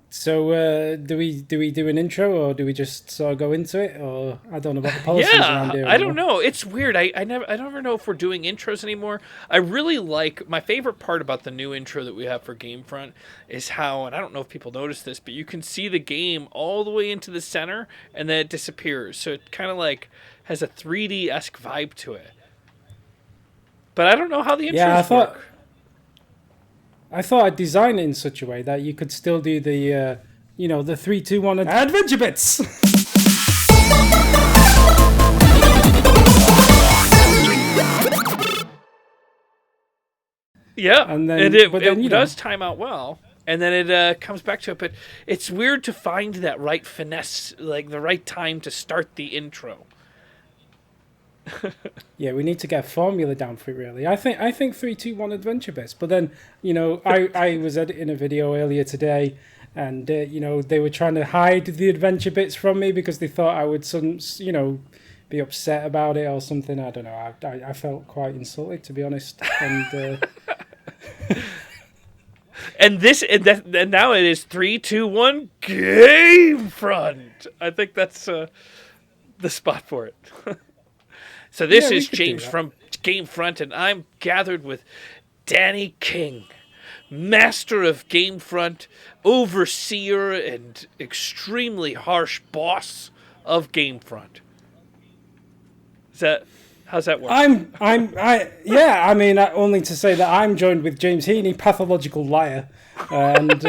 So do we do an intro, or do we just sort of go into it? Or I don't know about the policies around Yeah, here I don't anymore. know. It's weird. I never know if we're doing intros anymore. I really like my favorite part about the new intro that we have for Gamefront is how, and I don't know if people notice this, but you can see the game all the way into the center and then it disappears. So it kind of like has a 3D esque vibe to it. But I don't know how the Yeah, intros work. I thought I'd design it in such a way that you could still do the the 3, 2, 1 adventure bits. Yeah, And and then, it but then it does time out well, and then it comes back to it. But it's weird to find that right finesse, like the right time to start the intro. yeah, we need to get a formula down for it. Really, I think 3, 2, 1 adventure bits. But then I was editing a video earlier today, and they were trying to hide the adventure bits from me because they thought I would be upset about it or something. I don't know. I felt quite insulted, to be honest. And And now it is 3, 2, 1 game front. I think that's the spot for it. So this yeah, we is could do James that. from Gamefront, and I'm gathered with Danny King, master of Gamefront, overseer, and extremely harsh boss of Gamefront. Is that how's that work? Yeah. I mean, only to say that I'm joined with James Heaney, pathological liar, and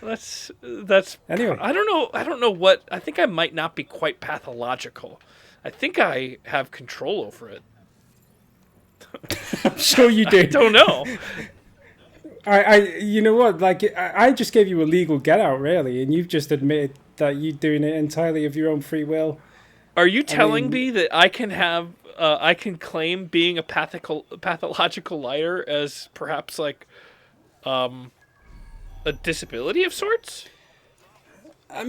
That's. anyway, I don't know what. I think I might not be quite pathological. I think I have control over it. I'm sure you I do. don't know. You know what? Like, I just gave you a legal get out, really, and you've just admitted that you're doing it entirely of your own free will. Are you I telling mean, me that I can have? I can claim being a pathological liar as perhaps like a disability of sorts? I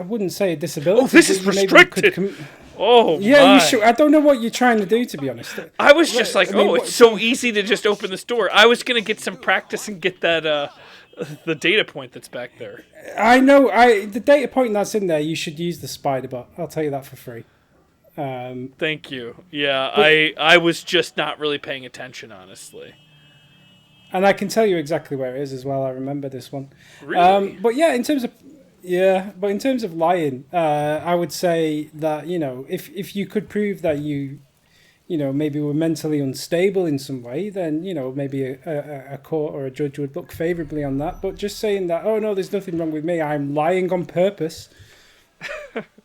wouldn't say a Oh, disability, this but is maybe you could. restricted. Oh Yeah, you should. my. I don't know what you're trying to do, to be honest. I was just like, I mean, oh, what? it's so easy to just open this door. I was gonna get some practice and get that the data point that's back there. I know. The data point that's in there, you should use the spider bot. I'll tell you that for free. Thank you. Yeah, But I was just not really paying attention, honestly. and I can tell you exactly where it is as well. I remember this one. Really? But yeah, in terms of lying, I would say that if you could prove that you maybe were mentally unstable in some way, then maybe a court or a judge would look favourably on that. But just saying that, oh no, there's nothing wrong with me, I'm lying on purpose.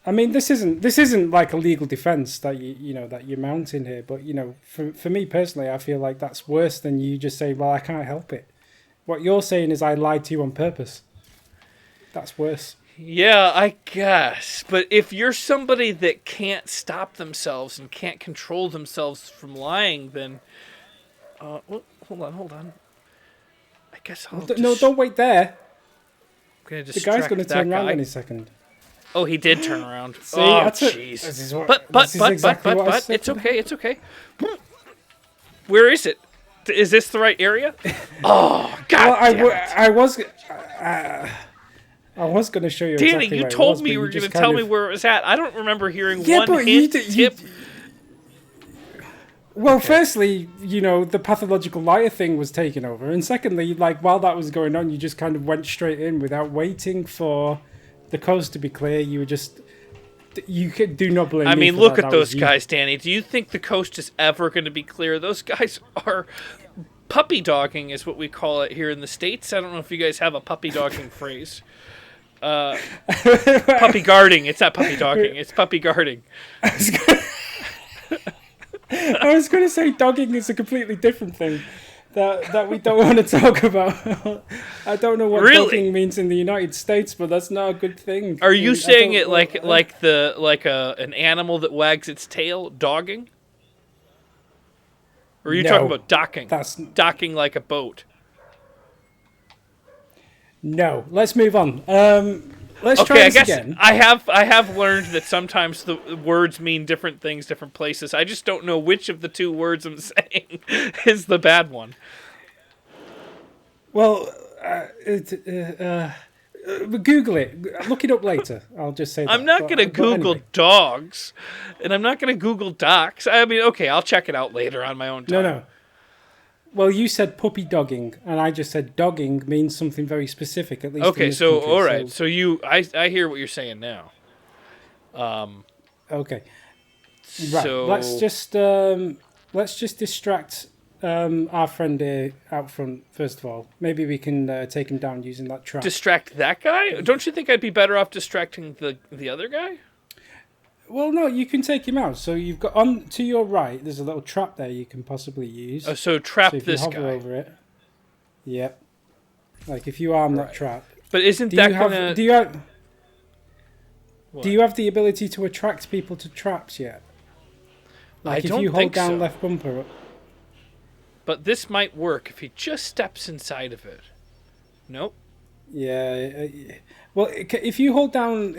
I mean, this isn't like a legal defence that that you're mounting here. But for me personally, I feel like that's worse than you just say, well, I can't help it. What you're saying is I lied to you on purpose. That's worse. Yeah, I guess. But if you're somebody that can't stop themselves and can't control themselves from lying, then hold on. I guess I'll No, don't wait there. gonna The guy's going to distract that turn around guy. any second. Oh, he did turn around. See, Oh, that's it. jeez. This is what. But This is exactly what I said. it's okay. It's okay. Where is it? Is this the right area? Oh, Well, God damn it. I was going to show you Danny, exactly you where it told was, me but you were just going to tell kind me of- where it was at. I don't remember hearing Yeah, one but hint, tip. Well, Okay. firstly, the pathological liar thing was taken over, and secondly, like while that was going on, you just kind of went straight in without waiting for the coast to be clear. You were just you could do not blame I me mean, for look that. at That was those you. guys, Danny. Do you think the coast is ever going to be clear? Those guys are puppy dogging, is what we call it here in the States. I don't know if you guys have a puppy dogging phrase. Puppy guarding. It's not puppy dogging. It's puppy guarding. I was going to say dogging is a completely different thing that we don't want to talk about. I don't know what Really? dogging means in the United States, but that's not a good thing. Are you I saying don't- it like an animal that wags its tail, dogging? Or are you No, talking about docking? that's Docking like a boat. no. Let's move on. Let's try Okay, I this guess again. I have learned that sometimes the words mean different things, different places. I just don't know which of the two words I'm saying is the bad one. Well, Google it. Look it up later. I'll just say that. I'm not going to Google anyway. dogs, and I'm not going to Google docs. I mean, okay, I'll check it out later on my own time. No. Well, you said puppy dogging, and I just said dogging means something very specific, at least. Okay, in this so country, all right, so I hear what you're saying now. Okay. Right. So Let's just distract our friend here out front first of all. Maybe we can take him down using that trap. distract that guy? Don't you think I'd be better off distracting the other guy? Well, no, you can take him out. So you've got on to your right. There's a little trap there you can possibly use. Oh, so trap So if this you hover guy. over it, yep. Like if you arm that trap, But isn't do that you have gonna? do you have What? do you have the ability to attract people to traps yet? Like I if don't you hold think down so. left bumper. But this might work if he just steps inside of it. Nope. Yeah. Well, if you hold down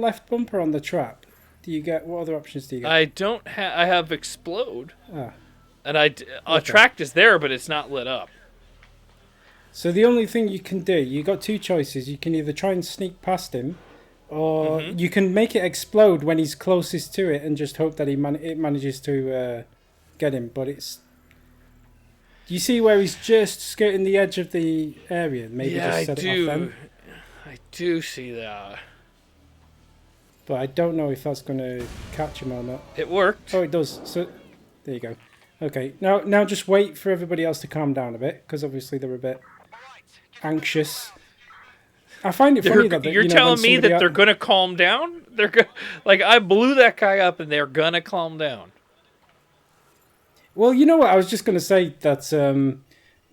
left bumper on the trap, do you get what other options do you get? I don't have. I have explode, Ah. and attract is there, but it's not lit up. So the only thing you can do, you got two choices. You can either try and sneak past him, or you can make it explode when he's closest to it and just hope that it manages to get him. But it's, you see where he's just skirting the edge of the area. Maybe Yeah, just I set it off do. then. I do see that. But I don't know if that's going to catch him or not. It worked. Oh, it does. So there you go. Okay, now just wait for everybody else to calm down a bit, because obviously they're a bit anxious. I find it funny that You're telling me that they're gonna calm down. Like I blew that guy up, and they're gonna calm down. Well, you know what? I was just going to say that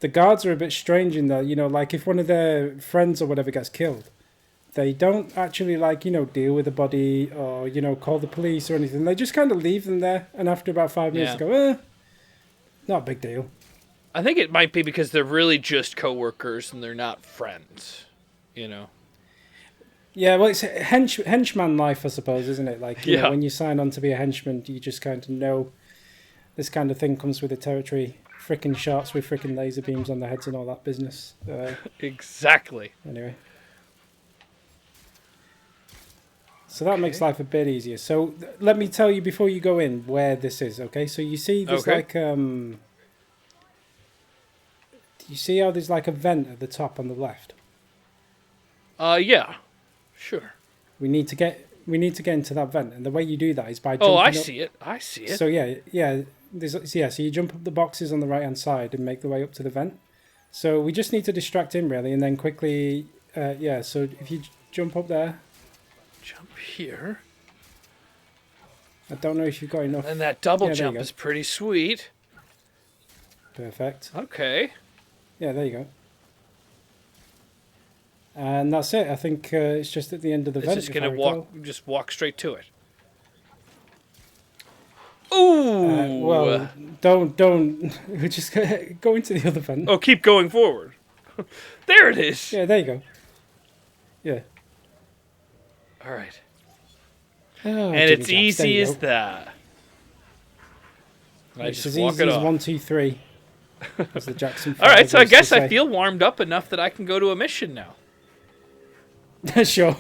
the guards are a bit strange in that, like if one of their friends or whatever gets killed, they don't actually deal with the body or call the police or anything. They just kind of leave them there, and after about 5 minutes, go, not a big deal. I think it might be because they're really just coworkers and they're not friends. Yeah, well, it's henchman life, I suppose, isn't it? Like, Yeah. when you sign on to be a henchman, you just kind of know this kind of thing comes with the territory. Frickin' shots with frickin' laser beams on their heads and all that business. Exactly. Anyway. So that makes life a bit easier. So let me tell you before you go in where this is, okay? So you see there's do you see how there's like a vent at the top on the left? Yeah. Sure. We need to get into that vent, and the way you do that is by jumping Oh, I up. see it. I see it. So so you jump up the boxes on the right hand side and make the way up to the vent. So we just need to distract him really, and then quickly, so if you jump up there, Jump here. I don't know if you've got enough. And that double Yeah, there you jump go. is pretty sweet. Perfect. Okay. Yeah, there you go. And that's it. I think it's just at the end of the It's vent. just if gonna I recall. walk straight to it. Ooh. Well, don't. We just go into the other vent. Oh, keep going forward. There it is. Yeah, there you go. Yeah. All right. Oh, And Jimmy it's Jabs, there easy you as go. that. I It's just as walk easy it as off. 1, 2, 3. As the Jackson. All right, so I used to guess I say. feel warmed up enough that I can go to a mission now. Sure.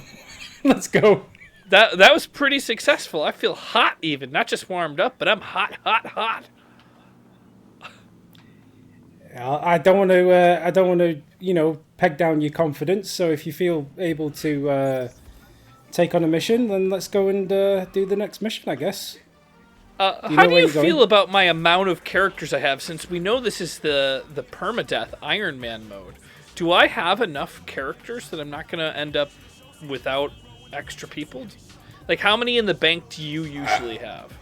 Let's go. That was pretty successful. I feel hot even, not just warmed up, but I'm hot, hot, hot. I don't want to. Peg down your confidence. So if you feel able to take on a mission, then let's go and do the next mission, I guess. How do where you you're feel going? about my amount of characters I have? Since we know this is the permadeath Iron Man mode, do I have enough characters that I'm not going to end up without extra people? Like, how many in the bank do you usually have?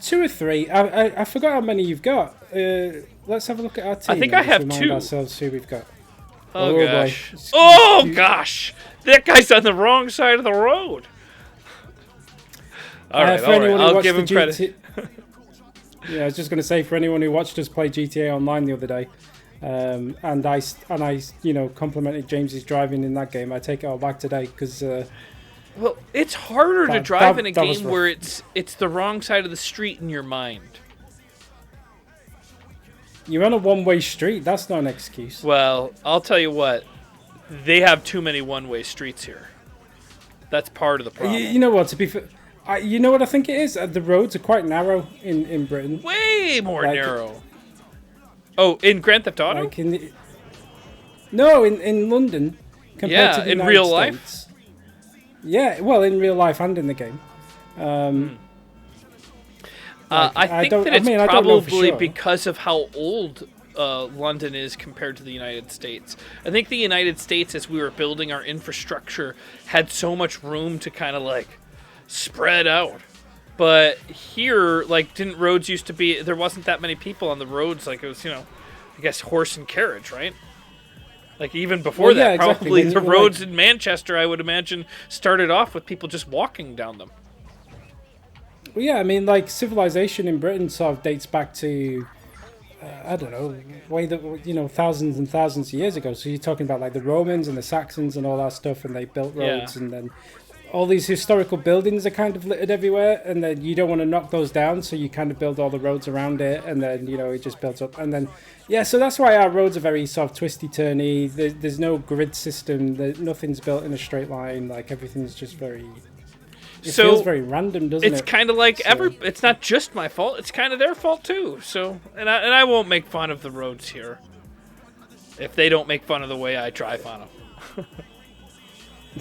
2 or 3. I forgot how many you've got. Let's have a look at our team. I think and I just have remind 2. ourselves who we've got. Oh, boy. gosh. Oh, gosh. That guy's on the wrong side of the road. All right, for anyone who I'll watched give the him credit. Yeah, I was just going to say, for anyone who watched us play GTA Online the other day, and I complimented James's driving in that game. I take it all back today because Well, it's harder to drive in a that was game rough. where it's the wrong side of the street in your mind. You're on a one-way street. That's not an excuse. Well, I'll tell you what. They have too many one-way streets here. That's part of the You problem. know what? To be fair, you know what I think it is. The roads are quite narrow in Britain. Way more Like- narrow. Oh, in Grand Theft Auto? Like no, in London compared to the in United real States. Yeah, well, in real life and in the game. I think that it's I don't know for probably sure. because of how old London is compared to the United States. I think the United States, as we were building our infrastructure, had so much room to kind of like spread out. But here, like, didn't roads used to be? There wasn't that many people on the roads. Like it was, I guess horse and carriage, right? Like even before Well, that, yeah, exactly. probably When the you were, roads like- in Manchester, I would imagine, started off with people just walking down them. Well, yeah, I mean, like civilization in Britain sort of dates back to I don't know, thousands and thousands of years ago. So you're talking about like the Romans and the Saxons and all that stuff, and they built roads, Yeah. and then all these historical buildings are kind of littered everywhere, and then you don't want to knock those down, so you kind of build all the roads around it, and then it just builds up, and then so that's why our roads are very sort of twisty turny. There's no grid system. Nothing's built in a straight line. Like everything's just very. It feels very random, doesn't it? It's kind of like So- it's not just my fault. It's kind of their fault too. So, and I won't make fun of the roads here if they don't make fun of the way I drive on them.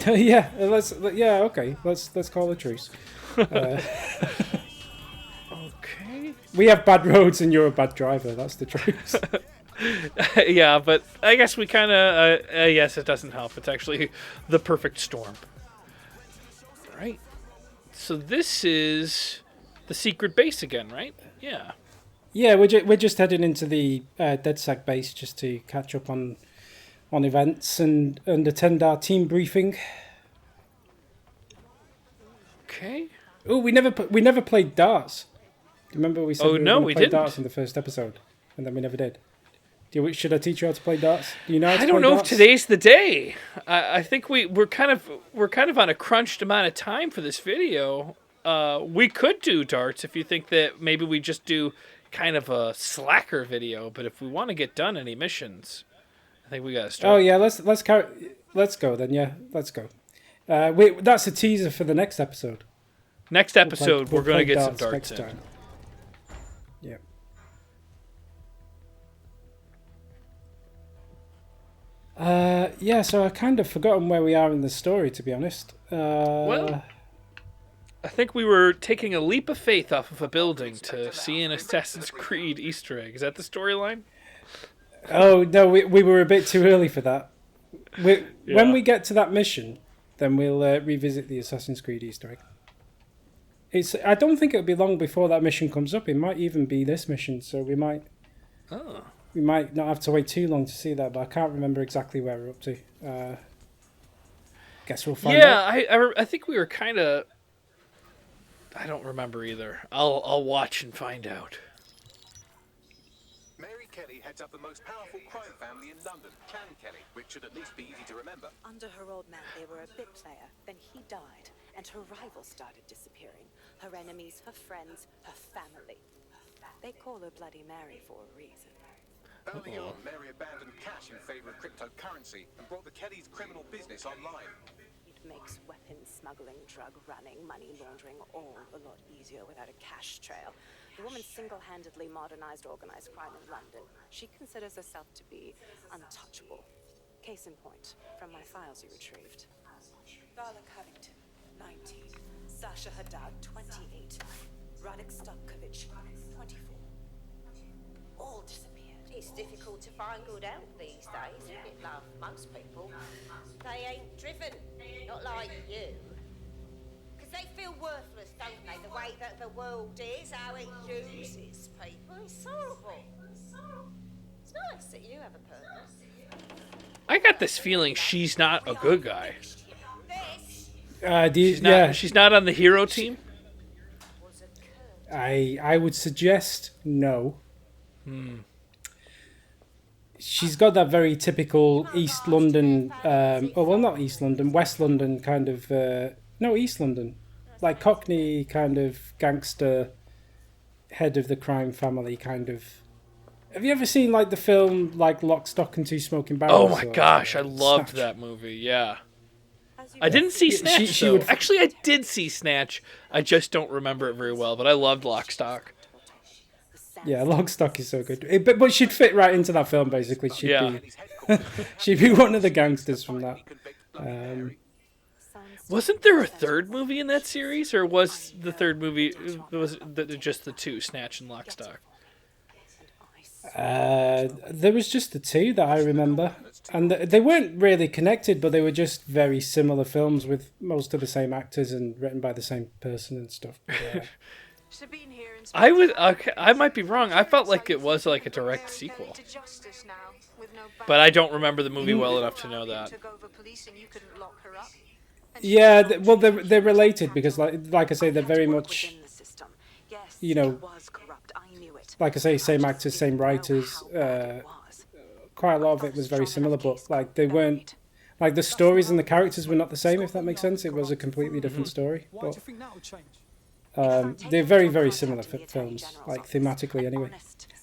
okay. Let's call a truce. Okay. We have bad roads, and you're a bad driver. That's the truth. Yeah, but I guess we kind of yes, it doesn't help. It's actually the perfect storm. Right. So this is the secret base again, right? Yeah. Yeah, we're just heading into the DedSec base just to catch up on events and attend our team briefing. Okay. Oh, we never played darts. Do you remember we said Oh, we were no, going to we play didn't. darts in the first episode, and then we never did. Should I teach you how to play darts? Do you know how to I don't play know darts? if today's the day. I think we're kind of on a crunched amount of time for this video. We could do darts if you think that maybe we just do kind of a slacker video. But if we want to get done any missions, I think we gotta start. Oh yeah, let's go then. Yeah, let's go. That's a teaser for the next episode. Next episode, We'll we're gonna play get some darts next in. time. Yeah. So I kind of forgotten where we are in the story, to be honest. Well, I think we were taking a leap of faith off of a building to see an Assassin's Creed Easter egg. Is that the storyline? oh no, we were a bit too early for that. Yeah. When we get to that mission, then we'll revisit the Assassin's Creed Easter egg. I don't think it'll be long before that mission comes up. It might even be this mission, so we might not have to wait too long to see that. But I can't remember exactly where we're up to. Guess we'll find out. I think we were kind of. I don't remember either. I'll watch and find out. Mary Kelly heads up the most powerful crime family in London, Clan Kelly, which should at least be easy to remember. Under her old man, they were a big player. Then he died, and her rivals started disappearing. Her enemies, her friends, her family. They call her Bloody Mary for a reason. Early on, Mary abandoned cash in favor of cryptocurrency and brought the Kellys' criminal business online. It makes weapons smuggling, drug running, money laundering all a lot easier without a cash trail. The woman single-handedly modernized organized crime in London. She considers herself to be untouchable. Case in point, from my files you retrieved. Darla Covington, 19. Sasha Haddad, 28. Radek Stopkovich, 24. All disappeared. It's difficult to find good help these days, isn't it, love? Most people, they ain't driven, not like you. Because they feel worthless, don't they? The way that the world is, how it uses people. It's horrible. It's nice that you have a purpose. I got this feeling she's not a good guy. This She's not on the hero team. was a curse. I would suggest no. She's got that very typical East London, not East London, West London kind of, no, East London, like Cockney kind of gangster, head of the crime family kind of Have you ever seen like the film like Lock, Stock, and Two Smoking Oh Barrels? my or, gosh, I loved Snatch? that movie. Yeah. As you I didn't see Yeah, Snatch she though. would- Actually, I did see Snatch. I just don't remember it very well, but I loved Lockstock. Yeah, Lock, Stock is so good. But she'd fit right into that film. Basically, she'd Yeah. be she'd be one of the gangsters from that. Wasn't there a third movie in that series, or was the third movie just the two, Snatch and Lockstock? There was just the two that I remember, and they weren't really connected, but they were just very similar films with most of the same actors and written by the same person and stuff. Yeah. I might be wrong. I felt like it was like a direct sequel, but I don't remember the movie well enough to know that. Yeah, well, they're related because, like I say, they're very much, you know, like I say, same actors, same writers. Quite a lot of it was very similar, but like they weren't, like the stories and the characters were not the same. If that makes sense, it was a completely different story. Why do you But think that will change? they're very, very similar films, like thematically, anyway.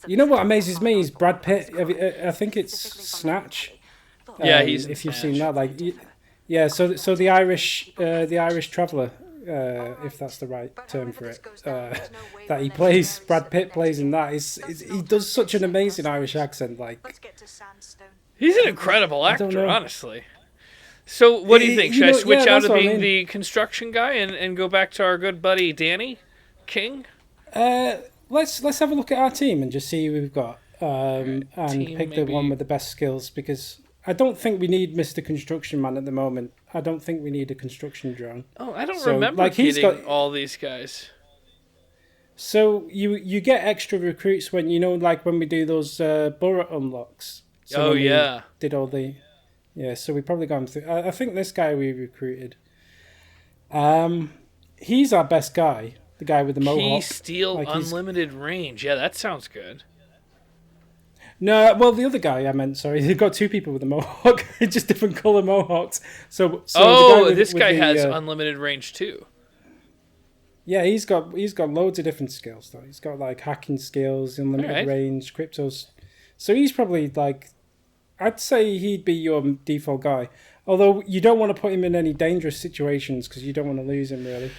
You know what amazes me is Brad Pitt. I think it's Snatch. Yeah, he's in if you've Snatch. seen that, like, yeah. So the Irish Traveller, if that's the right term for it, that he plays, Brad Pitt plays in that. He does such an amazing Irish accent. Like, He's an incredible don't actor, know. honestly. So, what do you think? Should I switch out that's of what I being mean. the construction guy and go back to our good buddy Danny King? Let's have a look at our team and just see who we've got, and team, pick the one maybe. with the best skills, because I don't think we need Mr. Construction Man at the moment. I don't think we need a construction drone. Oh, I don't So, remember like, he's getting got- all these guys. So you get extra recruits when, you know, like when we do those borough unlocks. So Oh, when we yeah. did all the, yeah. So we probably got him through. I think this guy we recruited. He's our best guy. The guy with the Key mohawk. Steel Like, he's- Unlimited Range. Yeah, that sounds good. No, well, the other guy I meant. Sorry, they've got two people with the mohawk, just different color mohawks. So the guy with- This with guy the, has unlimited range too. Yeah, he's got loads of different skills though. He's got like hacking skills, unlimited Alright. range, cryptos. So he's probably like, I'd say he'd be your default guy. Although you don't want to put him in any dangerous situations because you don't want to lose him really.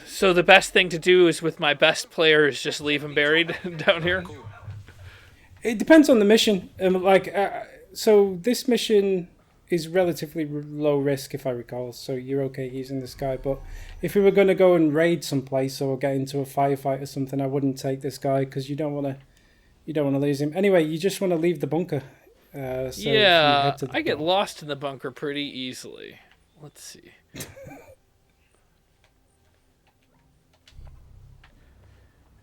So the best thing to do is with my best player is just leave him buried down here. It depends on the mission. So this mission is relatively low risk, if I recall. So you're okay using this guy. But if we were going to go and raid someplace or get into a firefight or something, I wouldn't take this guy because you don't want to lose him. Anyway, you just want to leave the bunker. So if you Yeah, head to the I get door- lost in the bunker pretty easily. Let's see.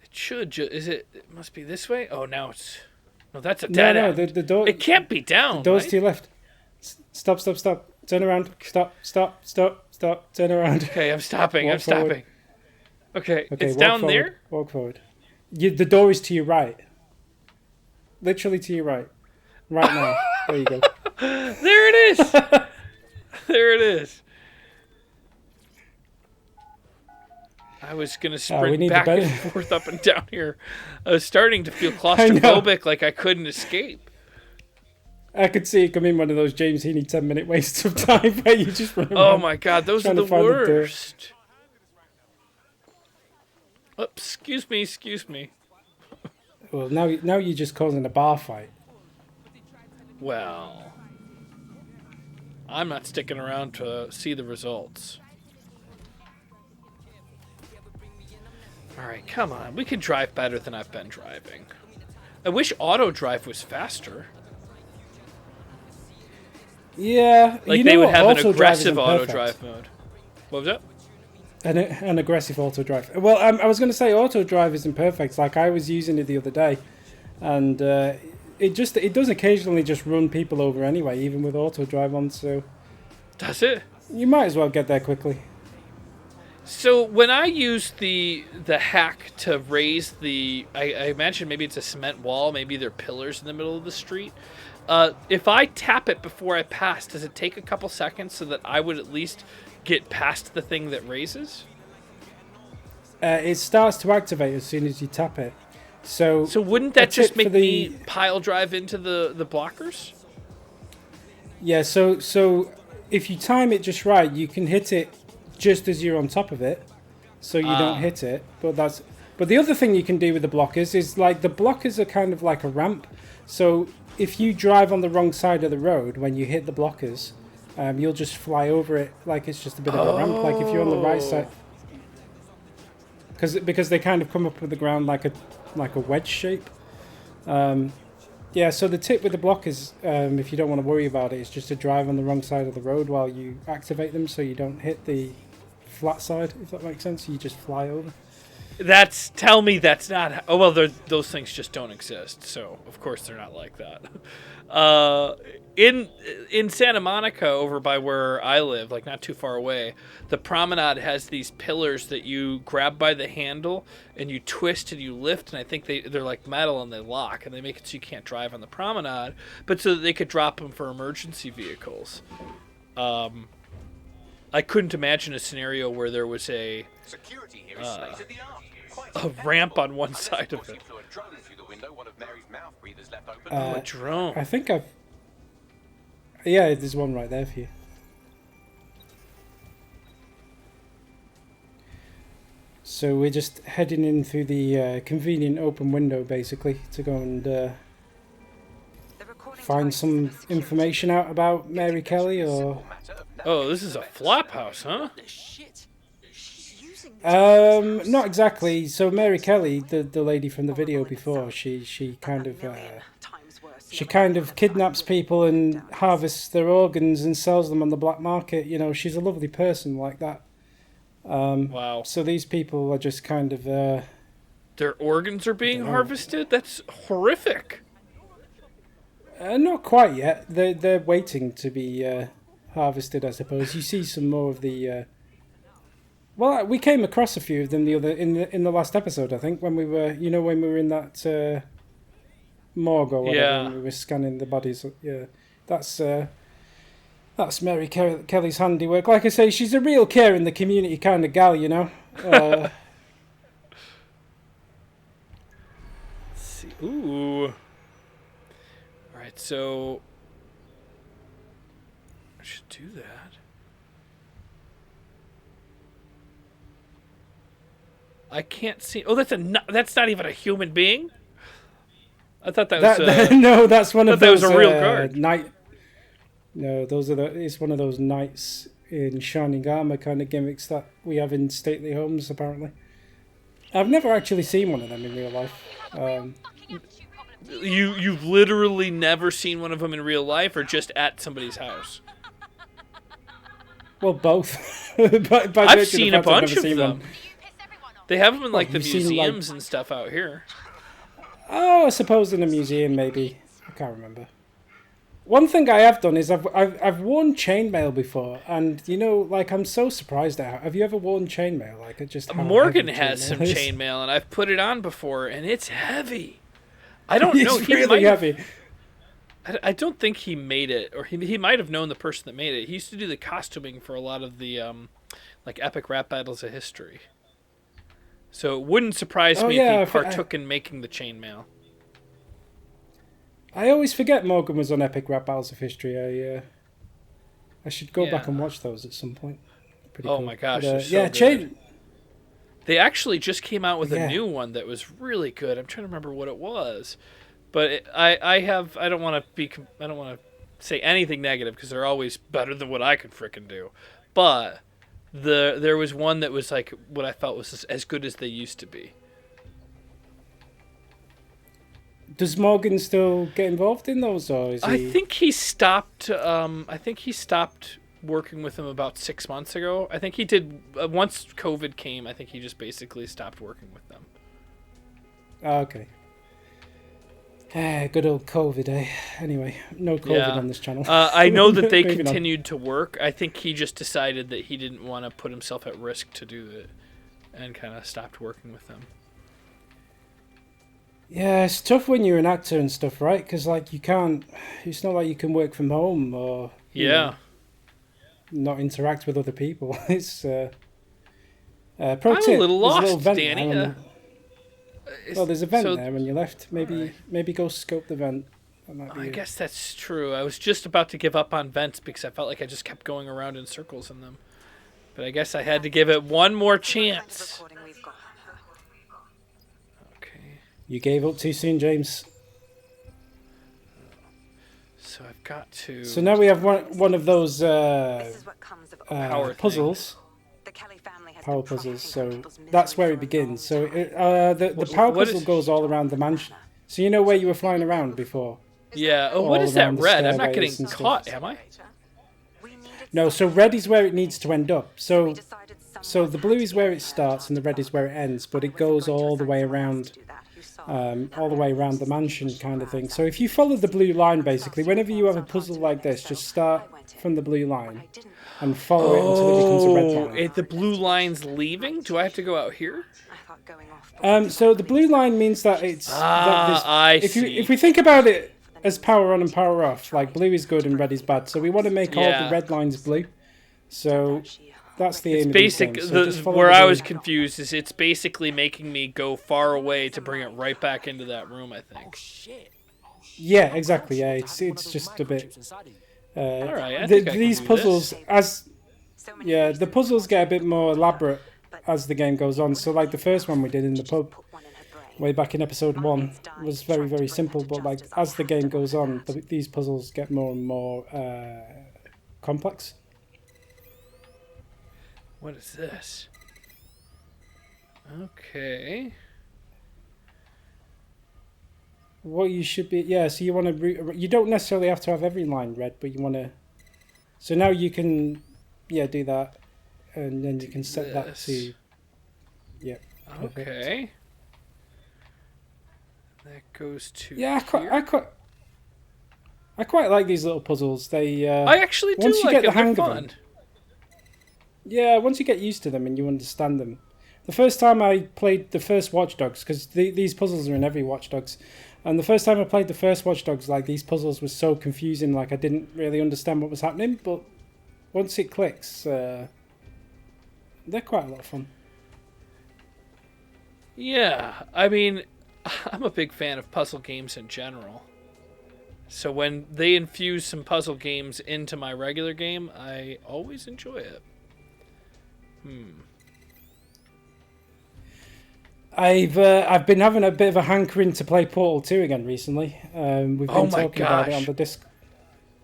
It should is it? It must be this way. Oh, now it's. No, that's a No, dead no, end. the door. It can't be down. The door's right? to your left. Stop. Turn around. Stop. Turn around. Okay, I'm stopping. Walk I'm stopping. forward. Okay, Okay, it's walk down forward, there. Walk forward. The door is to your right. Literally to your right. Right now. There you go. There it is. There it is. I was gonna we sprint need the back and better- forth up and down here. I was starting to feel claustrophobic, like I couldn't escape. I could see it coming one of those James Heaney 10-minute wastes of time where you just run Oh around. my god, those are trying to the find the door. worst. Oh, excuse me. Well, now you're just causing a bar fight. Well, I'm not sticking around to see the results. Alright, come on. We can drive better than I've been driving. I wish auto drive was faster. Yeah, Like you know they would what? have an Auto drive aggressive isn't auto perfect. drive mode. What was that? An aggressive auto drive. Well, I was going to say auto drive isn't perfect. Like I was using it the other day, and it does occasionally just run people over anyway, even with auto drive on. So Does it? you might as well get there quickly. So when I use the hack to raise the, I imagine maybe it's a cement wall, maybe they're pillars in the middle of the street. If I tap it before I pass, does it take a couple seconds so that I would at least get past the thing that raises? It starts to activate as soon as you tap it. So wouldn't a that just tip for make me pile drive into the blockers? Yeah, so if you time it just right, you can hit it just as you're on top of it, so you don't hit it. But the other thing you can do with the blockers is like the blockers are kind of like a ramp. So if you drive on the wrong side of the road when you hit the blockers, you'll just fly over it like it's just a bit of a ramp. Like if you're on the right side, because they kind of come up with the ground like a wedge shape. Yeah, so the tip with the blockers, if you don't want to worry about it, is just to drive on the wrong side of the road while you activate them so you don't hit the flat side, if that makes sense. You just fly over. Tell me that's not... Oh, well, those things just don't exist, so of course they're not like that. In Santa Monica, over by where I live, like not too far away, the promenade has these pillars that you grab by the handle and you twist and you lift, and I think they're like metal and they lock, and they make it so you can't drive on the promenade, but so that they could drop them for emergency vehicles. I couldn't imagine a scenario where there was a Security here is state of the art. Quite a ramp on one side of He it. flew a drone through the window, one of Mary's mouth breathers left open. Oh, a drone. I think I've... Yeah, there's one right there for you. So we're just heading in through the convenient open window, basically, to go and find some information out about Mary Kelly, or... Oh, this is a flop house, huh? Not exactly. So Mary Kelly, the lady from the video before, she kind of kidnaps people and harvests their organs and sells them on the black market. You know, she's a lovely person like that. Wow. So these people are just kind of Their organs are being harvested? That's horrific. not quite yet. They're waiting to be harvested, I suppose. You see some more of the. Well, we came across a few of them in the last episode, I think, when we were in that morgue or whatever, Yeah. and we were scanning the bodies. Yeah, that's Mary Kelly's handiwork. Like I say, she's a real care in the community kind of gal, you know. Let's see. Ooh. All right, so I should do that. I can't see. Oh, that's not even a human being. I thought that was no, that's one of that those was a real guard. No, it's one of those knights in shining armor kind of gimmicks that we have in stately homes. Apparently, I've never actually seen one of them in real life. You've literally never seen one of them in real life, or just at somebody's house? Well, both. By I've seen a bunch of them. One. They have them in like the you've seen, museums and stuff out here. Oh, I suppose in a museum, maybe. I can't remember. One thing I have done is I've worn chainmail before, and like I'm so surprised at. Have you ever worn chainmail? Like just Morgan has some chainmail, and I've put it on before, and it's heavy. I don't know. It's really heavy. I don't think he made it, or he might have known the person that made it. He used to do the costuming for a lot of the like epic rap battles of history. So it wouldn't surprise me if he partook in making the chainmail. I always forget Morgan was on Epic Rap Battles of History. I should go back and watch those at some point. Pretty cool. My gosh, but, so good. Chain. They actually just came out with a new one that was really good. I'm trying to remember what it was, but I don't want to say anything negative because they're always better than what I could frickin' do. But there was one that was like what I felt was as good as they used to be. Does Morgan still get involved in those, or is he... I think he stopped. I think he stopped working with them about 6 months ago. I think he did once COVID came. I think he just basically stopped working with them. Okay. Good old COVID, eh? Anyway, no COVID on this channel. I know that they continued to work. I think he just decided that he didn't want to put himself at risk to do it, and kind of stopped working with them. Yeah, it's tough when you're an actor and stuff, right? Because like you can't. It's not like you can work from home or not interact with other people. It's pro I'm tip. a little There's lost, vent Danny. Well, there's a vent so, there when you left. Maybe Alright. maybe go scope the vent. That might be I it. guess that's true. I was just about to give up on vents because I felt like I just kept going around in circles in them. But I guess I had to give it one more chance. Recording we've got. Okay. You gave up too soon, James. So I've got to... So now we have one of those This is what comes of Power puzzles, the Kelly family has power been puzzles. profiting on So people's that's misery where it for a begins. So long time. the power what puzzle is- goes all around the mansion. So you know where you were flying around before? Yeah. Oh, what all is that around the red? I'm not stairways getting and stuff. caught, am I? We needed No. So something. red is where it needs to end up. We So decided so someone the had blue to is where get it starts and the red is where it ends, but it I wasn't goes going to all the way assign someone else around. to do that. You saw. All the way around the mansion kind of thing. So if you follow the blue line, basically, whenever you have a puzzle like this, just start from the blue line and follow it until it becomes a red line. The blue line's leaving? Do I have to go out here? I thought going off. So the blue line means that it's that there's- I if see. we think about it as power on and power off, like blue is good and red is bad. So we want to make all Yeah. the red lines blue. So that's the aim of these Basic. games. So just follow Where the I blue. was confused is it's basically making me go far away to bring it right back into that room, I think. Yeah, exactly. Yeah, it's just a bit. Alright, I think I can These do puzzles, this. as yeah, the puzzles get a bit more elaborate as the game goes on. So like the first one we did in the pub way back in episode 1 was very, very simple, but like as the game goes on, these puzzles get more and more complex. What is this? Okay. What you should be, yeah, so you want to, you don't necessarily have to have every line red, but you want to, so now you can, yeah, do that, and then you can set that this. to, yeah. perfect. Okay. That goes to Yeah, here. I quite like these little puzzles. They, I actually do once you like get it. the hang They're of fun. them. Yeah, once you get used to them and you understand them. The first time I played the first Watch Dogs, because these puzzles are in every Watch Dogs, and the first time I played the first Watch Dogs, like these puzzles were so confusing, like I didn't really understand what was happening, but once it clicks, they're quite a lot of fun. Yeah, I mean, I'm a big fan of puzzle games in general. So when they infuse some puzzle games into my regular game, I always enjoy it. I've been having a bit of a hankering to play Portal 2 again recently. We've been Oh my talking about it on gosh. the disc.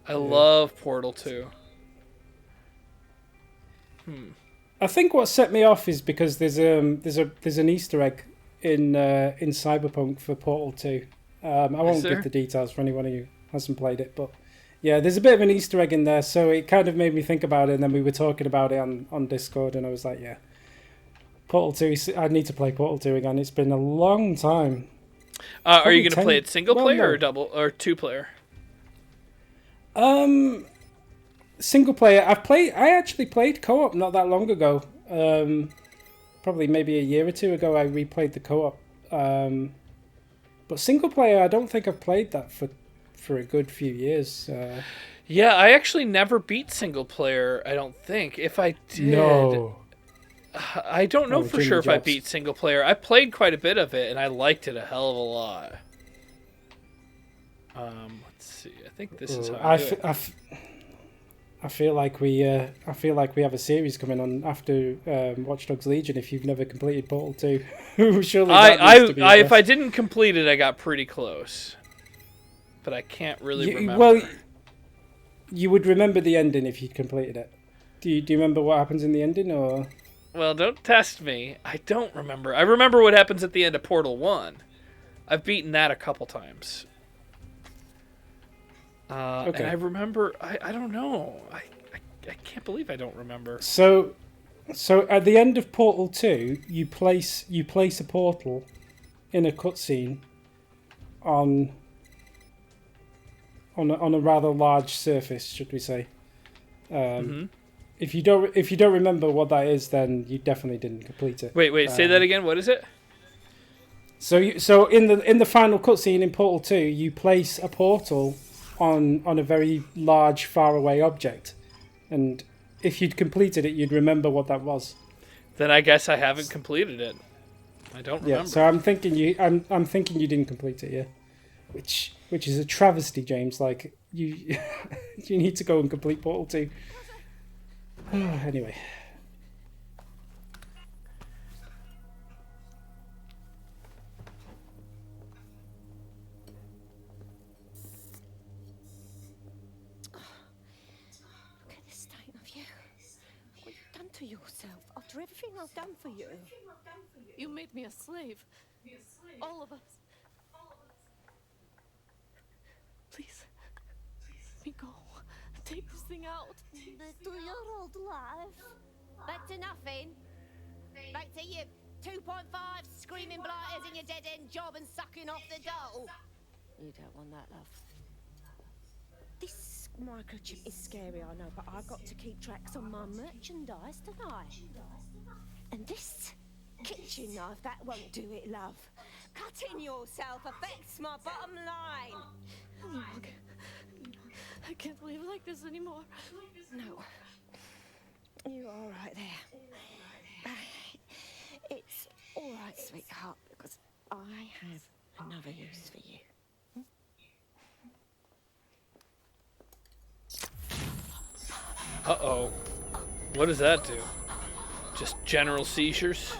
I love Portal 2. I think what set me off is because there's an Easter egg in Cyberpunk for Portal 2. I won't there? give the details for anyone who hasn't played it, but yeah, there's a bit of an Easter egg in there, so it kind of made me think about it. And then we were talking about it on Discord, and I was like, yeah, Portal 2. I need to play Portal 2 again. It's been a long time. Are you Probably going to play 10 it single well, player no. or double or two player? Single player. I actually played co-op not that long ago. Probably maybe a year or two ago. I replayed the co-op. But single player, I don't think I've played that for a good few years. Yeah, I actually never beat single player, I don't think. If I did, No. I don't know Oh, for Jimmy sure if I Jobs. beat single player. I played quite a bit of it, and I liked it a hell of a lot. Let's see. I think this is how I do it. I feel like we have a series coming on after Watch Dogs Legion. If you've never completed Portal 2, surely that needs to be if I addressed. didn't complete it, I got pretty close. But I can't really remember. Well, you would remember the ending if you'd completed it. Do you remember what happens in the ending, or? Well, don't test me. I don't remember. I remember what happens at the end of Portal 1. I've beaten that a couple times. Okay. And I remember... I don't know. I can't believe I don't remember. So at the end of Portal 2, you place a portal in a cutscene on a rather large surface, should we say? If you don't remember what that is, then you definitely didn't complete it. Wait, say that again. What is it? So in the final cutscene in Portal 2, you place a portal on a very large, faraway object, and if you'd completed it, you'd remember what that was. Then I guess I haven't completed it. I don't Yeah, remember. so I'm thinking you didn't complete it, yeah. Which is a travesty, James. Like you you need to go and complete Portal 2. Anyway. Look at the state of you. What you've done to yourself after everything I've done for you. You made me a slave. All of us. Please. Let me go. Take this thing out. To your old life. Back to nothing. Back to you 2.5 screaming blighters in your dead-end job and sucking off the dole. You don't want that, love. This microchip is scary, I know, but I got to keep tracks on my merchandise, don't I? And this kitchen knife, that won't do it, love. Cutting yourself affects my bottom line. Look, I can't live like this anymore. No. You're all right there. It's all right, sweetheart, because I have another use for you. Uh-oh. What does that do? Just general seizures?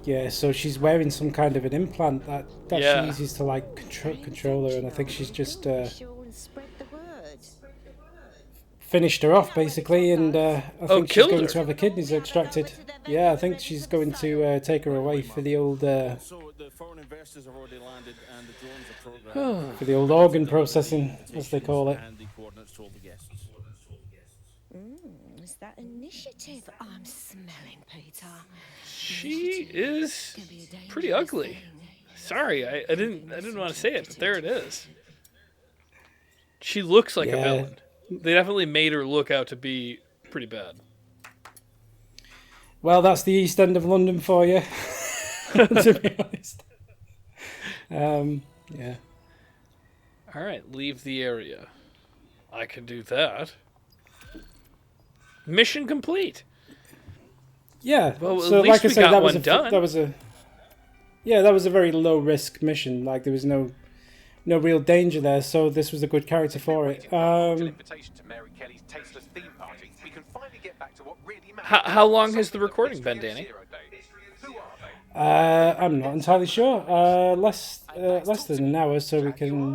Yeah, so she's wearing some kind of an implant that Yeah. she uses to like control her, and I think she's just Sure, and spread the word. finished her off basically, and I think she's killed going her. to have her kidneys extracted. Yeah, I think she's going to take her away for the old So the foreign investors have already landed and the drones are programmed. for the old organ processing, as they call it. And the coordinates to all the guests. Is that initiative I'm smelling, Peter? She is pretty ugly. Sorry, I didn't want to say it, but there it is. She looks like a Yeah. villain. They definitely made her look out to be pretty bad. Well, that's the East End of London for you, to be honest. Yeah. All right, leave the area. I can do that. Mission complete. Yeah. Well, so, at least like I we said, got that was one a done. that was a very low risk mission. Like there was no real danger there, so this was a good character for it. Invitation to Mary Kelly's tasteless theme party. We can finally get back to what really matters. How long has the recording been, Danny? Who are they? I'm not entirely sure. Less than an hour, so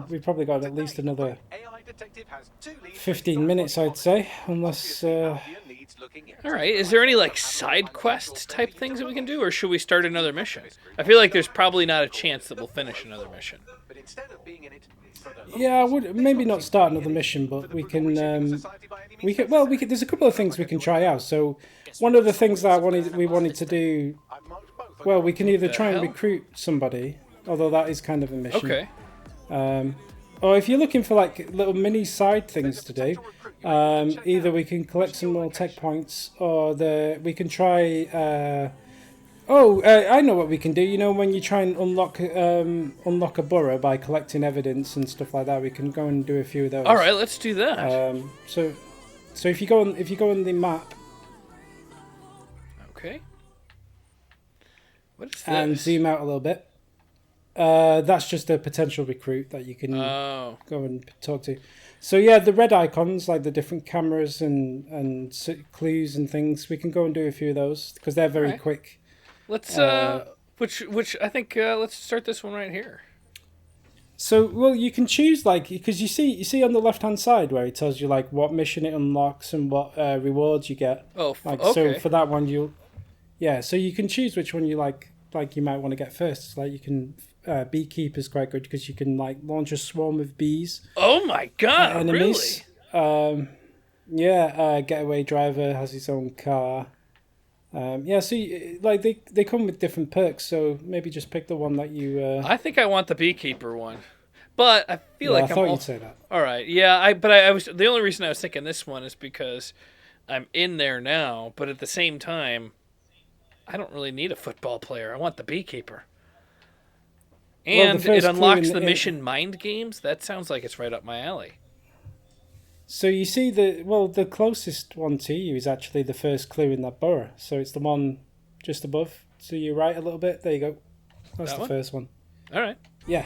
we've probably got at least another AI detective has 2 leads. 15 minutes, I'd say, unless. All right, is there any like side quest type things that we can do, or should we start another mission? I feel like there's probably not a chance that we'll finish another mission. But instead of being in it for the Yeah, I would maybe not start another mission, but we can. There's a couple of things we can try out. So, one of the things that we wanted to do. Well, we can either try and recruit somebody, although that is kind of a mission. Okay. Or if you're looking for like little mini side things to do, either we can collect some more tech points, or we can try. I know what we can do. You know, when you try and unlock a borough by collecting evidence and stuff like that, we can go and do a few of those. All right, let's do that. So if you go on the map Okay. What is this? and zoom out a little bit, that's just a potential recruit that you can Oh. go and talk to. So yeah, the red icons, like the different cameras and clues and things, we can go and do a few of those because they're very Alright. quick. Let's which I think let's start this one right here. So well, you can choose like because you see on the left hand side where it tells you like what mission it unlocks and what rewards you get. Oh, Like okay. so for that one so you can choose which one you like you might want to get first. Like you can beekeeper's quite good because you can like launch a swarm of bees. Oh my god, Enemies. really? Getaway driver has his own car. They come with different perks, so maybe just pick the one that you. I think I want the beekeeper one. But I feel I like I'm thought all... you'd say that. All right. Yeah, I was the only reason I was thinking this one is because I'm in there now, but at the same time I don't really need a football player. I want the beekeeper. And first it clue unlocks in the the- mission mind games. That sounds like it's right up my alley. So you see the closest one to you is actually the first clue in that borough. So it's the one just above to your right a little bit. There you go. That's That the one? first one. All right. Yeah.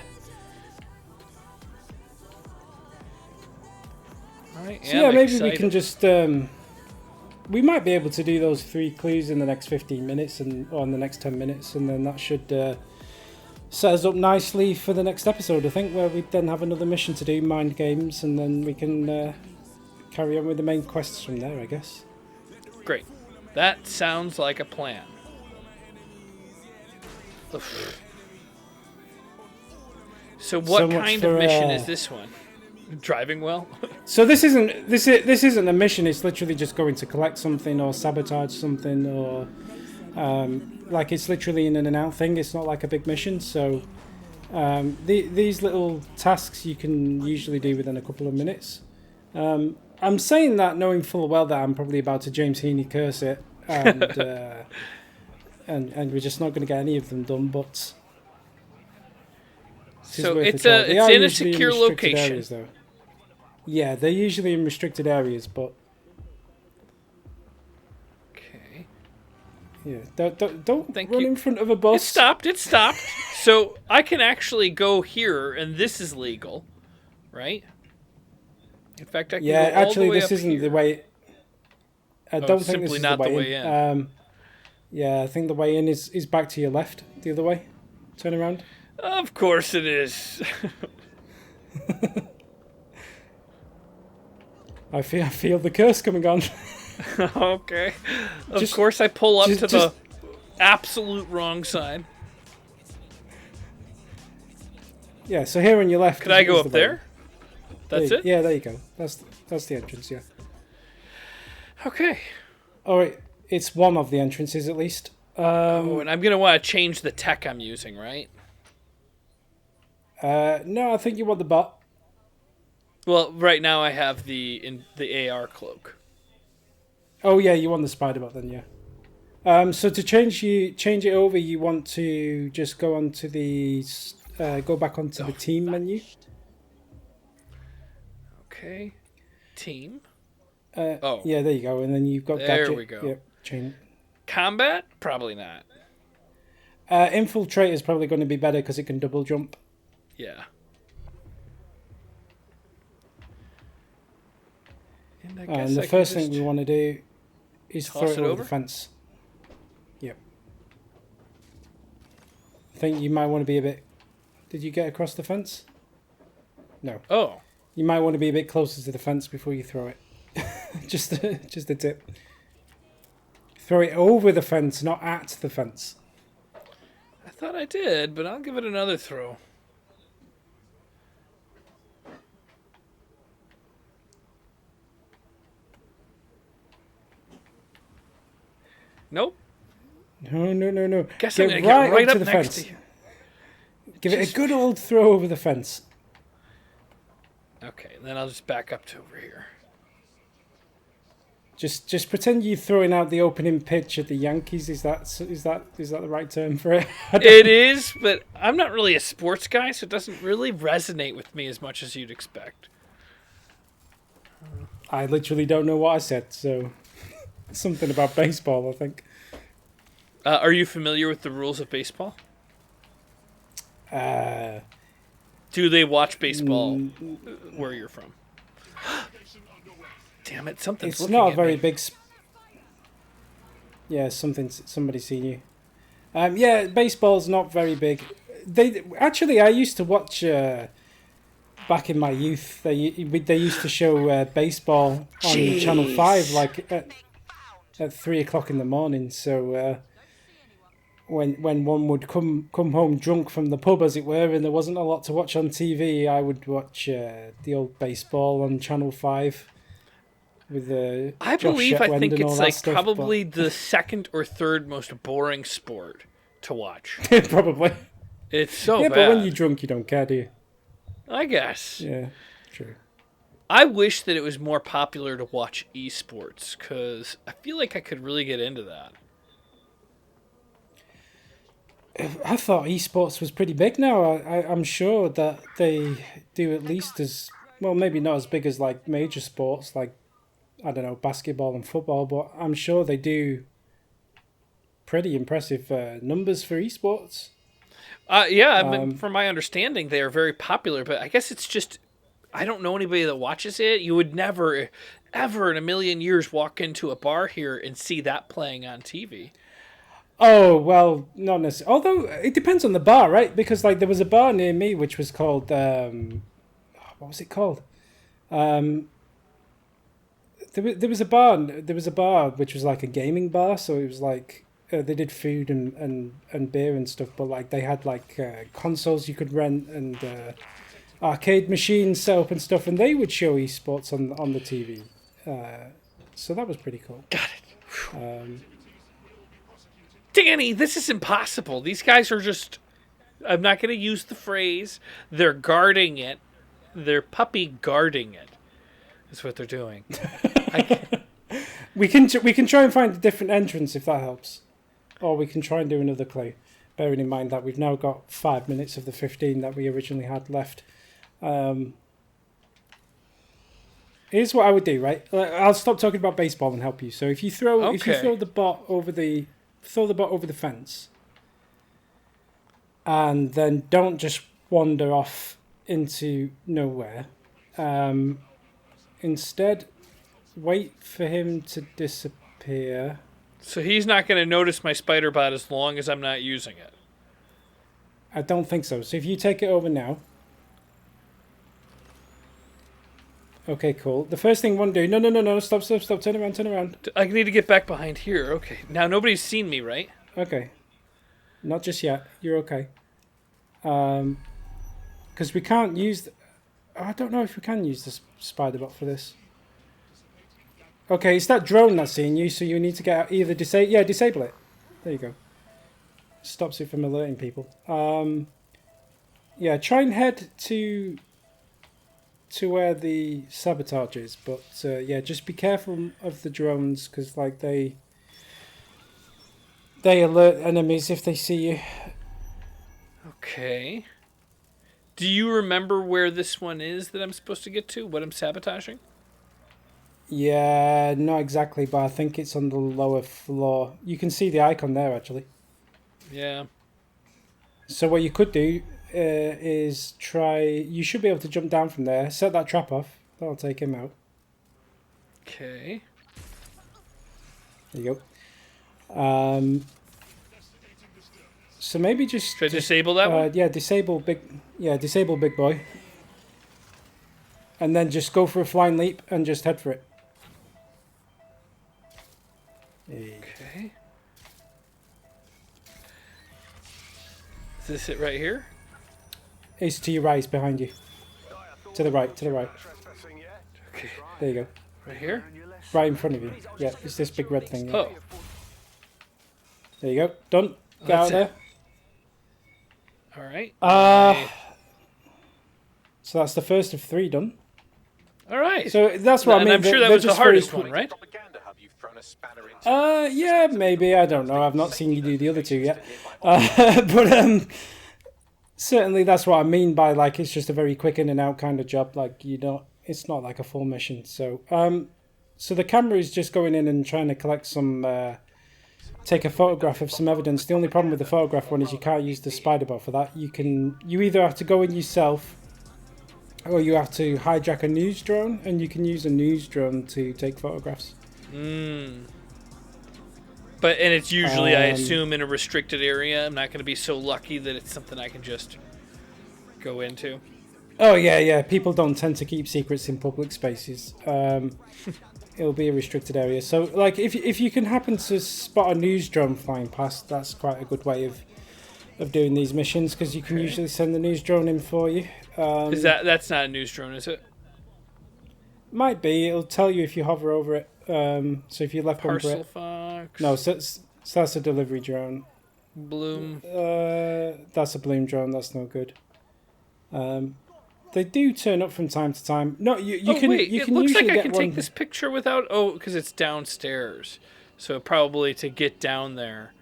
I So am yeah, maybe excited. we can just we might be able to do those 3 clues in the next 15 minutes or in the next 10 minutes, and then that should set us up nicely for the next episode, I think, where we then have another mission to do, mind games, and then we can carry on with the main quests from there, I guess. Great. That sounds like a plan. Oof. So what So much kind of for, mission is this one? Driving well? So this isn't a mission. It's literally just going to collect something or sabotage something, or like it's literally an in and out thing. It's not like a big mission. So these little tasks you can usually do within a couple of minutes. I'm saying that knowing full well that I'm probably about to James Heaney curse it, and and we're just not going to get any of them done. But So worth it's try. They are in a usually secure restricted location. areas, though. Yeah, they're usually in restricted areas, but Okay. yeah, don't Thank run you. in front of a bus. It stopped. So I can actually go here, and this is legal, right? In fact, I can Yeah, go all actually, the way this up isn't here. the way. I don't it's think this simply is not the the way way in. in. Yeah, I think the way in is back to your left, the other way. Turn around. Of course it is. I feel the curse coming on. Okay. Of Just- course I pull up just- to just- the absolute wrong side. Yeah, so here on your left. Could I go is up the way. there? That's it? Yeah, there you go. That's the entrance. Yeah. Okay. All right, it's one of the entrances at least. Oh, and I'm going to want to change the tech I'm using, right? No, I think you want the bot. Well, right now I have the AR cloak. Oh yeah, you want the spider bot then, yeah. So to change it over, you want to just go onto the go back onto the team menu. Okay. Team. Yeah, there you go, and then you've got There gadget. we go. Yep, change. Combat? Probably not. Infiltrate is probably going to be better because it can double jump. Yeah. And I And guess the I first can thing we just want to do is toss throw it it over over? the fence. Yep. I think you might want to be a bit. Did you get across the fence? No. Oh. You might want to be a bit closer to the fence before you throw it. just a tip. Throw it over the fence, not at the fence. I thought I did, but I'll give it another throw. Nope. No. Guess I'm Get gonna get right to up the next fence. to you. Give it a good old throw over the fence. Okay, then I'll just back up to over here. Just pretend you're throwing out the opening pitch at the Yankees. Is that the right term for it? It is, but I'm not really a sports guy, so it doesn't really resonate with me as much as you'd expect. I literally don't know what I said. So something about baseball, I think. Are you familiar with the rules of baseball? Do they watch baseball where you're from? Damn it! Something's It's looking not a at very me. big. Yeah, somebody's seen you. Yeah, baseball's not very big. I used to watch back in my youth. They used to show baseball on Channel 5 like at 3 o'clock in the morning. So when one would come home drunk from the pub, as it were, and there wasn't a lot to watch on TV, I would watch the old baseball on Channel 5. With I Josh believe I Shetwind think and all it's that like stuff, probably the second or third most boring sport to watch. but probably. It's so Yeah, bad. but when you're drunk, you don't care, do you? I guess. Yeah, true. I wish that it was more popular to watch esports because I feel like I could really get into that. I thought esports was pretty big now. I'm sure that they do at least as well, maybe not as big as like major sports like, I don't know, basketball and football, but I'm sure they do pretty impressive numbers for esports. Yeah, I mean, from my understanding, they are very popular, but I guess it's just I don't know anybody that watches it. You would never, ever in a million years walk into a bar here and see that playing on TV. Oh, well, not necessarily. Although it depends on the bar, right? Because like there was a bar near me which was called what was it called? There was a bar which was like a gaming bar, so it was like they did food and beer and stuff, but like they had like consoles you could rent and arcade machines set up and stuff, and they would show esports on the TV. So that was pretty cool. Got it. Danny, this is impossible. These guys are just. I'm not going to use the phrase. They're guarding it. They're puppy guarding it. Is what they're doing. We can try and find a different entrance if that helps, or we can try and do another clue. Bearing in mind that we've now got 5 minutes of the 15 that we originally had left. Here's what I would do, right? I'll stop talking about baseball and help you. So if you throw the bot over the fence, and then don't just wander off into nowhere. Instead, wait for him to disappear. So he's not going to notice my spider bot as long as I'm not using it. I don't think so. So if you take it over now. Okay, cool. The first thing one do. No. Stop. Turn around. I need to get back behind here. Okay. Now nobody's seen me, right? Okay. Not just yet. You're okay. Because we can't use... I don't know if we can use the spider bot for this. Okay, it's that drone that's seeing you, so you need to get out, either disable it. There you go. Stops it from alerting people. Yeah, try and head to where the sabotage is, but yeah, just be careful of the drones, because like they alert enemies if they see you. Okay. Do you remember where this one is that I'm supposed to get to? What I'm sabotaging? Yeah, not exactly, but I think it's on the lower floor. You can see the icon there, actually. Yeah. So what you could do is try... You should be able to jump down from there. Set that trap off. That'll take him out. Okay. There you go. So maybe just... Should I disable that one? Yeah, disable big boy. And then just go for a flying leap and just head for it. Okay. Is this it right here? It's to your right, it's behind you. To the right. Okay. There you go. Right here? Right in front of you. Yeah, it's this big red thing. Yeah. Oh. There you go. Done. Get out there. All right. So that's the first of 3 done. All right. So that's what I mean. I'm sure that was the hardest one, right? Yeah, maybe. I don't know. I've not seen you do the other 2 yet. But certainly that's what I mean by like it's just a very quick in and out kind of job. Like it's not like a full mission. So so the camera is just going in and trying to collect some, take a photograph of some evidence. The only problem with the photograph one is you can't use the spider bot for that. You either have to go in yourself, or you have to hijack a news drone, and you can use a news drone to take photographs. And it's usually, I assume, in a restricted area. I'm not going to be so lucky that it's something I can just go into. Oh yeah. People don't tend to keep secrets in public spaces. It'll be a restricted area. So, like, if you can happen to spot a news drone flying past, that's quite a good way of doing these missions, because you can usually send the news drone in for you. That's not a news drone, is it? Might be. It'll tell you if you hover over it. So if you left over Parcel it. Fox. No, so that's a delivery drone. Bloom. That's a Bloom drone. That's no good. They do turn up from time to time. No, you can. Wait, you it can looks usually like I get can one. take this picture without. Oh, because it's downstairs. So probably to get down there,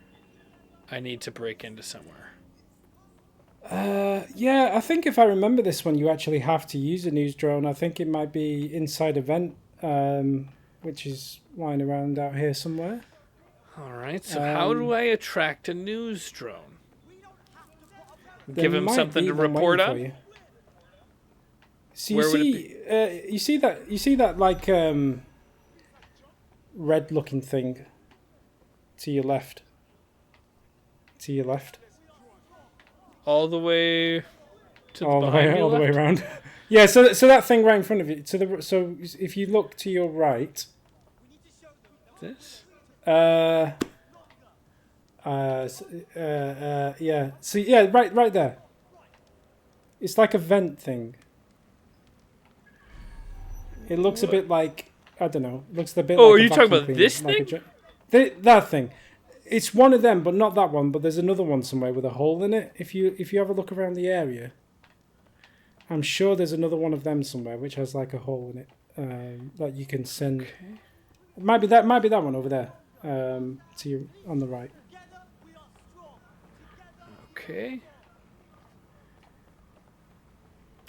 I need to break into somewhere. Yeah, I think if I remember this one, you actually have to use a news drone. I think it might be inside a vent, which is lying around out here somewhere. All right. So how do I attract a news drone? There Give him might something be to one report waiting for on? you. So Where would it you see that like red looking thing to your left. To your left. All the way to All the behind way me all the way left? around. Yeah, so that thing right in front of you. So if you look to your right, This? yeah. So yeah, right there. It's like a vent thing. It looks a bit like, I don't know. It looks a bit Oh, like are a you talking vacuum about cleaner, this like thing? that thing. It's one of them, but not that one. But there's another one somewhere with a hole in it. If you have a look around the area, I'm sure there's another one of them somewhere which has like a hole in it that you can send. Okay. It might be that one over there, to you on the right. Okay.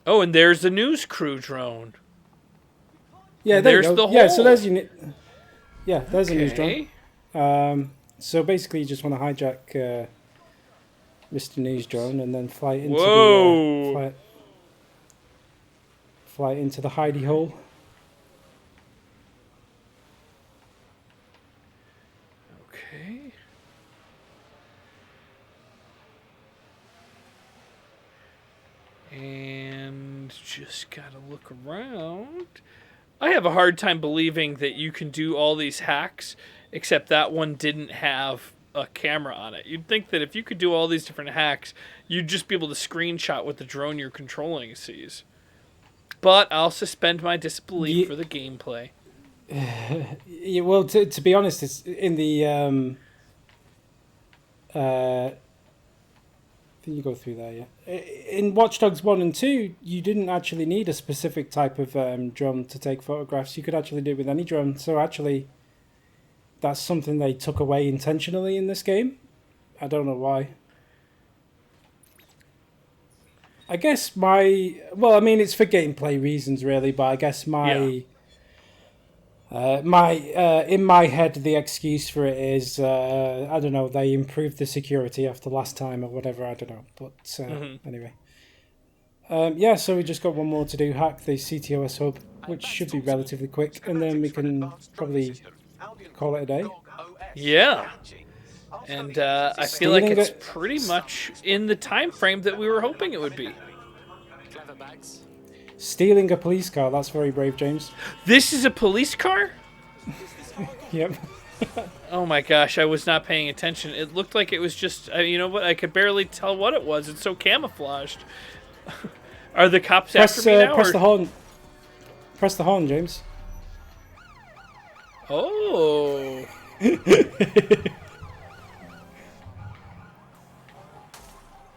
Oh, and there's the news crew drone. Yeah, there There's you go. the Yeah, so there's hole. your. Yeah, there's a news drone. Okay. So basically, you just want to hijack Mr. News Drone and then fly it into Whoa. fly it into the hidey hole. Okay. And just gotta look around. I have a hard time believing that you can do all these hacks, except that one didn't have a camera on it. You'd think that if you could do all these different hacks, you'd just be able to screenshot what the drone you're controlling sees. But I'll suspend my disbelief for the gameplay. Yeah, well, to be honest, it's in the I think you go through there, yeah. In Watch Dogs 1 and 2, you didn't actually need a specific type of drone to take photographs. You could actually do it with any drone. So actually, that's something they took away intentionally in this game. I don't know why. I guess it's for gameplay reasons, really, but I guess in my head, the excuse for it is, I don't know, they improved the security after last time or whatever, I don't know. But anyway. So we just got one more to do, hack the CTOS hub, which should be relatively quick, and then we can probably call it a day. Yeah. And I feel like it's pretty much in the time frame that we were hoping it would be. Stealing a police car, that's very brave, James. This is a police car? Yep. Oh my gosh, I was not paying attention. It looked like it was just, you know what, I could barely tell what it was. It's so camouflaged. Are the cops after me now? Press the horn. Press the horn, James. Oh.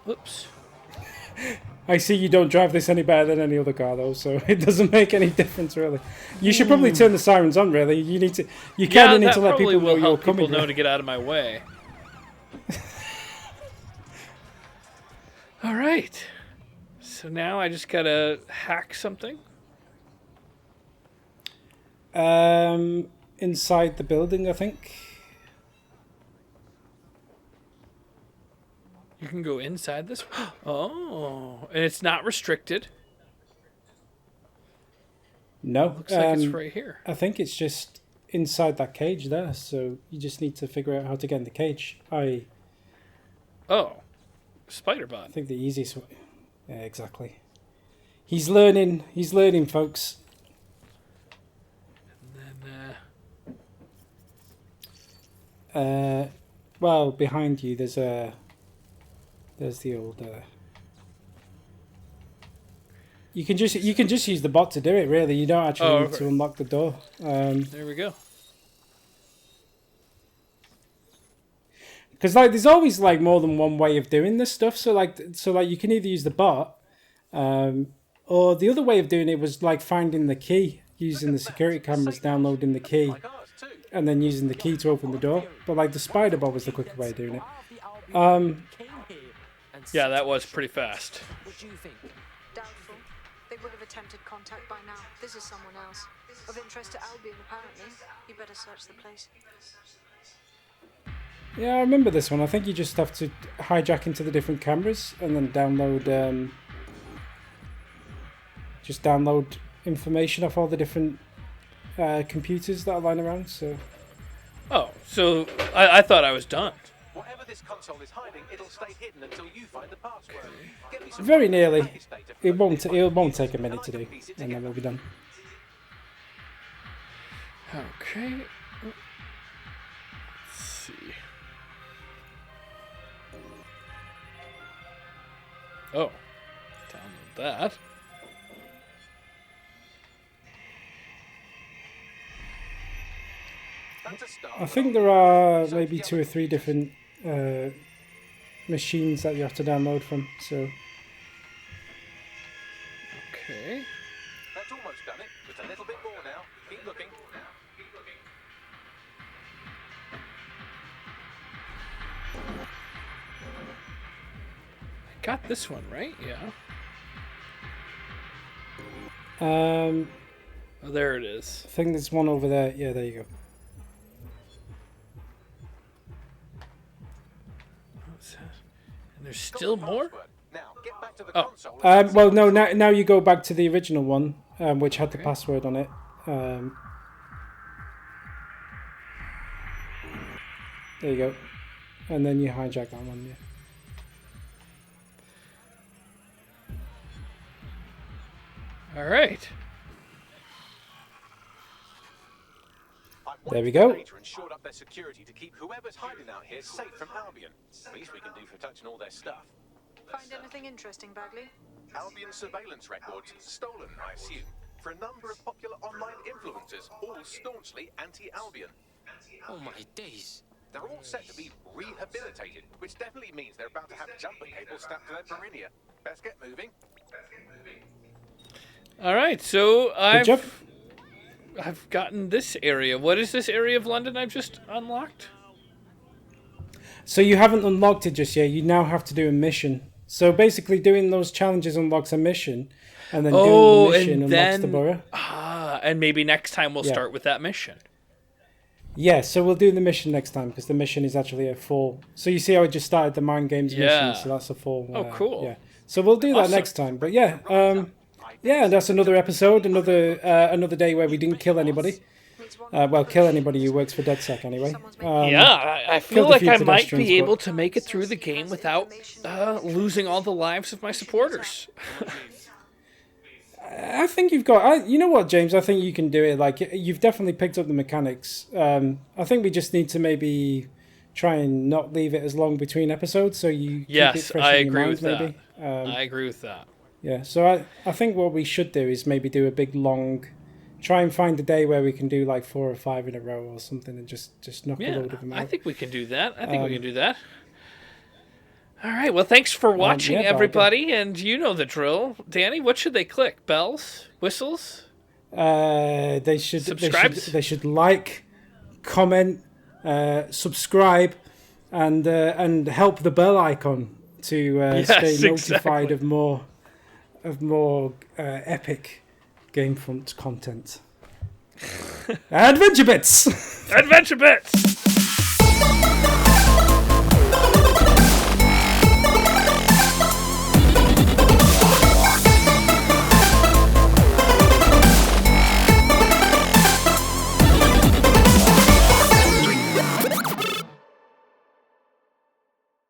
Whoops. I see you don't drive this any better than any other car, though, so it doesn't make any difference, really. You should probably turn the sirens on, really. You need to. You kind of need to let people know you're coming. People know to get out of my way. All right. So now I just gotta hack something. Inside the building, I think. You can go inside this. Oh, and it's not restricted. No, Looks like it's right here. I think it's just inside that cage there. So you just need to figure out how to get in the cage. Oh, Spider-Bot. I think the easiest way. Yeah, exactly. He's learning. He's learning, folks. And then, well, behind you, there's the old. You can just use the bot to do it. Really, you don't actually need to unlock the door. There we go. Because there's always more than one way of doing this stuff. So you can either use the bot, or the other way of doing it was finding the key, using the security cameras, downloading the key, and then using the key to open the door. But the spider bot was the quicker way of doing it. Yeah, that was pretty fast. What do you think? Doubtful. They would have attempted contact by now. This is someone else. Of interest to Albion, apparently. You better search the place. Yeah, I remember this one. I think you just have to hijack into the different cameras and then download, just download information off all the different computers that are lying around. So Oh, so I thought I was done. Whatever this console is hiding, it'll stay hidden until you find the password. Get me some very fucking nearly. package data from It those won't. network It won't computers, take a minute and to I do, can piece it and then together. we'll be done. Okay. Let's see. Oh, download that. That's a start. I think there are maybe 2 or 3 different machines that you have to download from. So Okay. That's almost done it. Just a little bit more now. Keep looking. I got this one right. Yeah. I Oh, there it is. think there's one over there. Yeah, there you go. What's that? And there's still more. Password. Now get back to the Oh. console. and Well, no. Now you go back to the original one, which had the Okay. password on it. There you go, and then you hijack that one. Yeah. All right. I've There we wiped go. the data and shored up their security to keep whoever's hiding out here safe from Albion. Least we can do for touching all their stuff. Find anything interesting, Bagley? Albion surveillance records, stolen, I assume, for a number of popular online influencers, all staunchly anti-Albion. Oh my days. They're all set to be rehabilitated, which definitely means they're about to have jumper cables strapped to their perineum. Best get moving. All right. So Good job. I've gotten this area. What is this area of London I've just unlocked? So you haven't unlocked it just yet. You now have to do a mission. So basically, doing those challenges unlocks a mission, and then doing the mission unlocks the borough. And maybe next time we'll Yeah. start with that mission. Yeah, so we'll do the mission next time because the mission is actually a full. So you see how I just started the Mind Games Yeah. mission, so that's a full. Oh, cool. Yeah, so we'll do that Awesome. next time. But yeah, that's another episode, another day where we didn't kill anybody. Well, kill anybody who works for DedSec anyway. Yeah, I feel killed a like few I might pedestrians, be but- able to make it through the game without losing all the lives of my supporters. I think you've got. You know what, James? I think you can do it. Like you've definitely picked up the mechanics. I think we just need to maybe try and not leave it as long between episodes, so you keep it Yes, fresh I in your agree mind, with maybe. that. I agree with that. Yeah, so I think what we should do is maybe do a big long, try and find a day where we can do like 4 or 5 in a row or something, and just knock a Yeah, load of them out. I think we can do that. I think we can do that. All right. Well, thanks for watching, yeah, everybody, and you know the drill. Danny, what should they click? Bells, whistles. They should Subscribes? they should like, comment, subscribe, and help the bell icon to stay notified exactly. of more epic GameFront content. Adventure bits. Adventure bits.